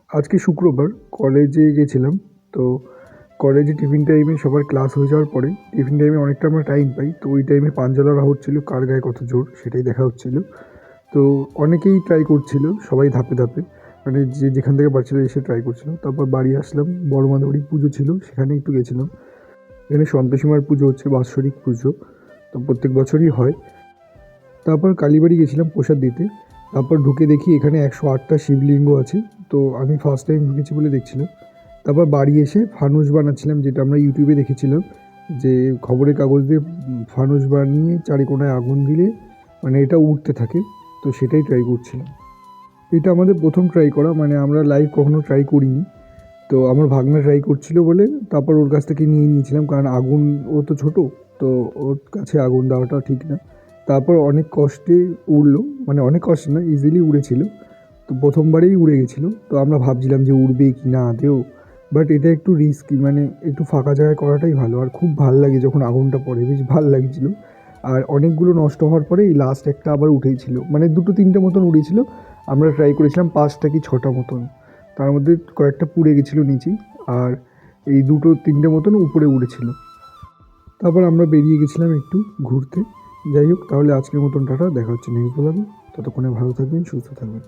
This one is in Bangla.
আজকে শুক্রবার কলেজে গেছিলাম। তো কলেজে টিফিন টাইমে সবার ক্লাস হয়ে যাওয়ার পরে টিফিন টাইমে অনেকটা আমরা টাইম পাই। তো ওই টাইমে পাঞ্জা লড়া হচ্ছিল, কার গায়ে কত জোর সেটাই দেখা হচ্ছিল। তো অনেকেই ট্রাই করছিল, সবাই ধাপে ধাপে, মানে যে যেখান থেকে পারছিল এসে ট্রাই করছিল। তারপর বাড়ি আসলাম, বড় মাধবরী পুজো ছিল সেখানে একটু গেছিলাম। এখানে সন্তোষী মার পুজো হচ্ছে, বাৎসরিক পুজো, তো প্রত্যেক বছরই হয়। তারপর কালীবাড়ি গেছিলাম প্রসাদ দিতে। তারপর ঢুকে দেখি এখানে 108টা শিবলিঙ্গ আছে। তো আমি ফার্স্ট টাইম ঢুকেছি বলে দেখছিলাম। তারপর বাড়ি এসে ফানুস বানাচ্ছিলাম, যেটা আমরা ইউটিউবে দেখেছিলাম, যে খবরের কাগজ দিয়ে ফানুস বানিয়ে চারিকোনায় আগুন দিলে মানে এটা উড়তে থাকে। তো সেটাই ট্রাই করছিলাম। এটা আমাদের প্রথম ট্রাই করা, মানে আমরা লাইভ কখনো ট্রাই করিনি। তো আমার ভাগনা ট্রাই করছিল বলে তারপর ওর কাছ থেকে নিয়ে নিয়েছিলাম, কারণ আগুন, ও তো ছোটো, তো ওর কাছে আগুন দেওয়াটা ঠিক না। তারপর অনেক কষ্টে উড়লো, মানে অনেক কষ্ট না, ইজিলি উড়েছিল। তো প্রথমবারেই উড়ে গেছিলো, তো আমরা ভাবছিলাম যে উড়বে কি না আদেও। বাট এটা একটু রিস্কি, মানে একটু ফাঁকা জায়গায় করাটাই ভালো। আর খুব ভাল লাগে যখন আগুনটা পড়ে, বেশ ভাল লাগছিলো। আর অনেকগুলো নষ্ট হওয়ার পরে এই লাস্ট একটা আবার উঠেছিল, মানে দুটো তিনটে মতন উড়েছিল। আমরা ট্রাই করেছিলাম 5টা কি 6টা মতন, তার মধ্যে কয়েকটা পুড়ে গেছিলো নিচেই। আর এই দুটো তিনটে মতন উপরে উড়েছিল। তারপর আমরা বেরিয়ে গেছিলাম একটু ঘুরতে। যাই হোক, তাহলে আজকের মতন টাটা, দেখা হচ্ছে নেক্সট ব্লগে। ততক্ষণে ভালো থাকবেন, সুস্থ থাকবেন।